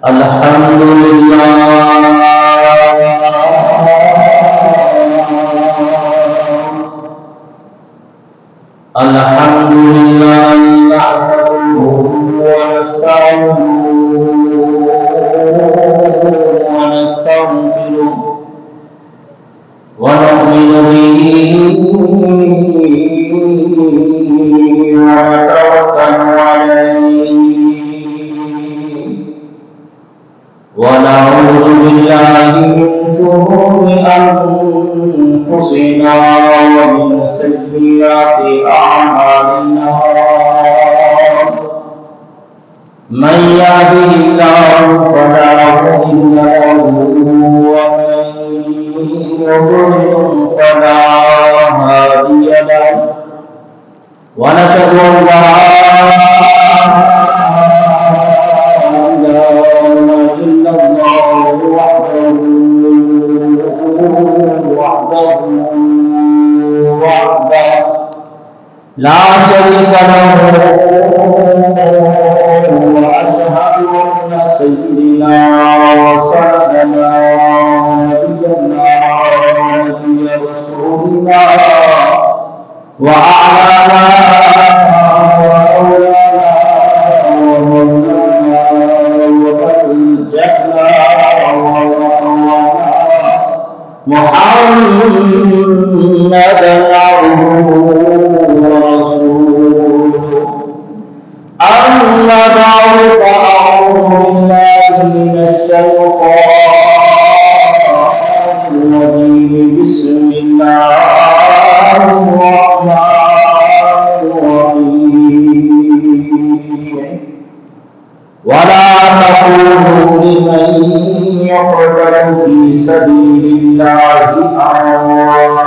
الحمد لله نحمده ونستعينه ونستغفره ونؤمن به ونتوكل عليه ونعوذ بالله من شرور أنفسنا ومن سيئات أعمالنا من يهده الله فلا مضل له ومن يضلل فلا هادي له ونشهد أن لا لا شريك له وأشهد أن سيدنا وسندنا ونبينا ونبي رسولنا وأعلانا وأولانا ومولانا وملجأنا ومأوانا محمدا عبده أما بعد فأعوذ بالله من الشيطان الرجيم بسم الله الرحمن الرحيم ولا تقولوا لمن يقتل في سبيل الله أموات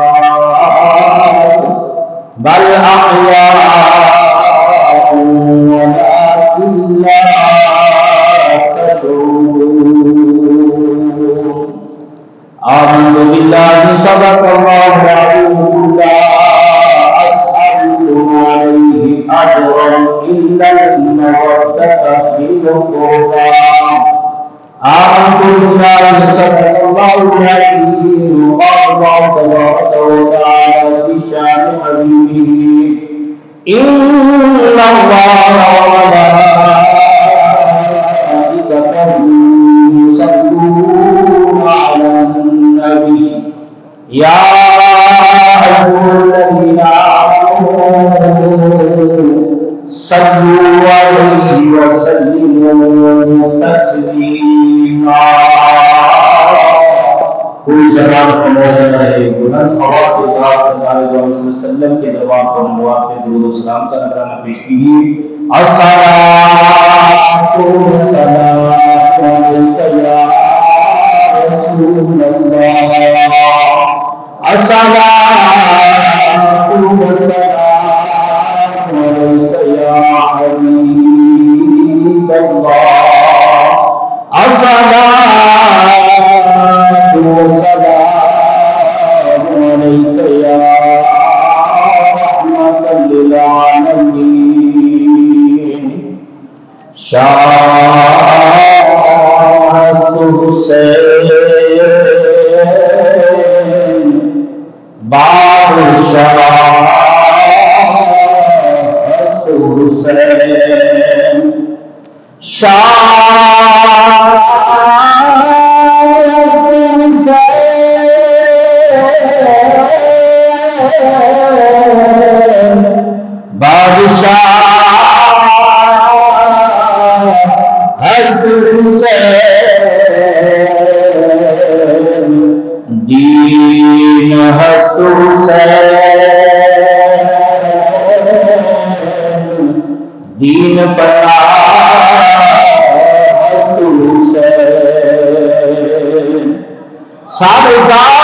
بل أحياء ولكن لا تشعرون آمنت بالله صدق الله العظيم لا أسألكم عليه أجرا إلا المودة في القربى آمنت بالله صدق الله العظيم قال الله تبارك وتعالى في شأن حبيبه إن الله وملائكته يصلون على النبي يا أيها الذين آمنوا صلوا عليه وسلموا تسليما کوئی زبان خاموش نہ رہے بلند آواز کے ساتھ صلی اللہ علیہ وسلم کے جواب پر موافق درود و سلام کا نذرانہ پیش کیجیے الصلاۃ والسلام علیک یا رسول اللہ الصلاۃ والسلام علیک یا حبیب اللہ الصلاۃ والسلام علیک یا رحمۃ للعالمین شاہد حسین بادشاہ حسین بادشاہ حسین دین ہست حسین دین پنا ہست حسین سادگار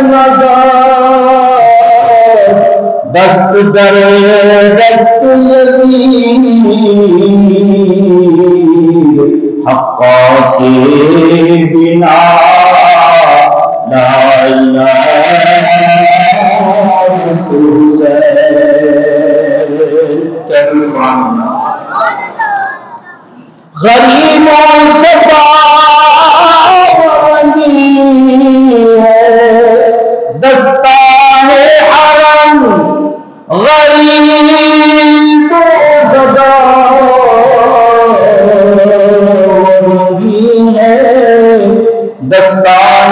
نظر دست در دست یزید حقا کے بنا لا الہ الا اللہ غریبوں سے پابندی ہے دستان حرم، غریبوں سے پابندی ہے دستان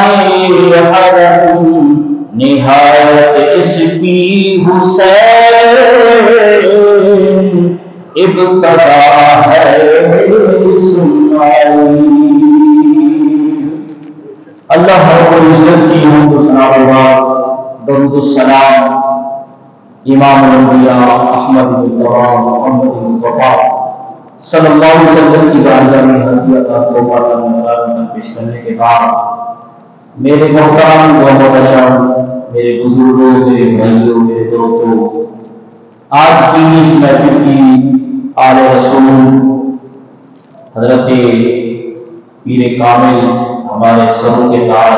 حرم، نہایت اس کی حسین ابتدا ہے اسماعیل۔ اللہ رب العزت کی حمد و ثنا و درود و سلام امام الانبیاء احمد مصطفیٰ محمد مصطفیٰ صلی اللہ علیہ وسلم کی بارگاہ میں ہدیہ پیش کرنے کے بعد، میرے محترم و محتشم، میرے بزرگوں، میرے بھائیوں، میرے دوستوں، آج کی اس محفل کی آل رسول حضرت پیر کامل ہمارے سروں کے تاج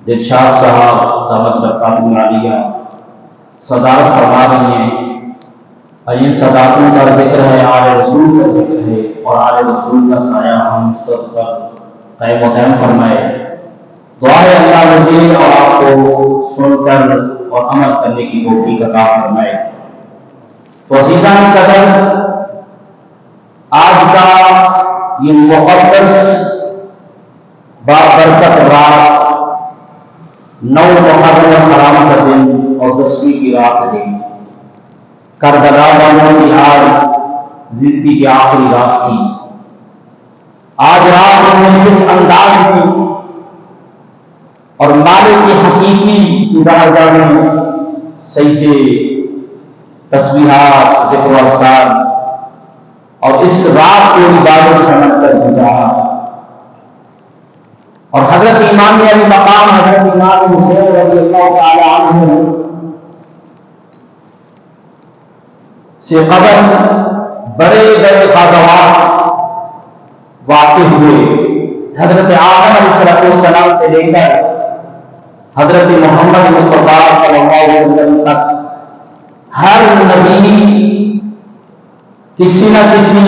دلشاد صاحب دامت برکاتہ عالیہ صدارت فرما رہی ہیں۔ ان صدارتوں کا ذکر ہے، آل رسول کا ذکر ہے، اور آل رسول کا سایہ ہم سب پر قائم و دائم فرمائے۔ دعا ہے اللہ مجھے اور آپ کو سن کر اور عمل کرنے کی توفیق عطا فرمائے۔ تو عزیزان قدر، آج کا یہ مقدس بابرکت رات 9 محرم حرام کا دن اور 10ویں کی رات ہے۔ کربلا والوں کی آج زندگی کی آخری رات تھی۔ آج رات میں کس انداز میں اور مالک کی حقیقی درجہ میں صحیفے تسبیحات، ذکر و اذکار اور اس رات کو عبادت سمجھ کر گزارا، اور حضرت امام علی مقام حضرت امام حسین رضی اللہ تعالی عنہ سے قبل بڑے بڑے غزوات واقع ہوئے۔ حضرت آدم علیہ السلام سے لے کر حضرت محمد مصطفیٰ صلی اللہ علیہ وسلم تک ہر نبی کسی نہ کسی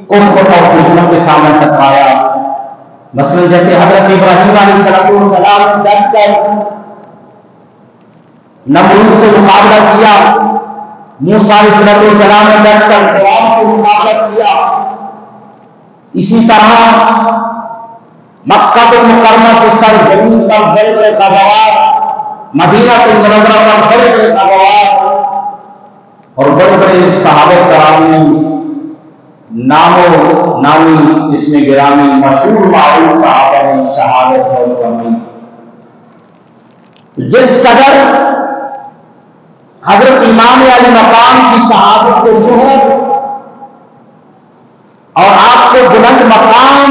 کفر اور دشمن کے سامنے ٹکرایا۔ مثلا جیسے حضرت ابراہیم علیہ السلام نے ڈٹ کر نمرود سے مقابلہ کیا، موسیٰ علیہ السلام نے ڈٹ کر فرعون سے مقابلہ کیا، اسی طرح مکہ المکرمہ کی سرزمین پر بڑے بڑے غزوات، مدینہ المنورہ پر بڑے بڑے غزوات، اور بڑے بڑے صحابہ کرام نے نامی اسم گرامی مشہور معروف صحابہ نے شہادت فرمائی۔ جس قدر حضرت امام علی مقام کی شہادت کو شہرت اور آپ کو بلند مقام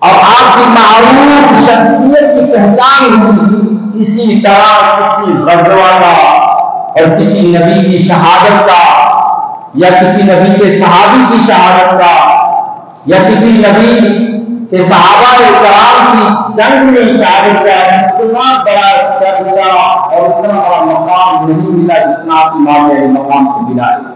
اور آپ کی معروف شخصیت کی پہچان ہوئی، اسی طرح کسی غزوہ کا اور کسی نبی کی شہادت کا یا کسی نبی کے صحابی کی شہادت کا یا کسی نبی کے صحابہ کرام کی جنگ میں شہادت کا اتنا بڑا درجہ اور اتنا بڑا مقام نہیں ملا جتنا امام علی مقام کو ملا ہے۔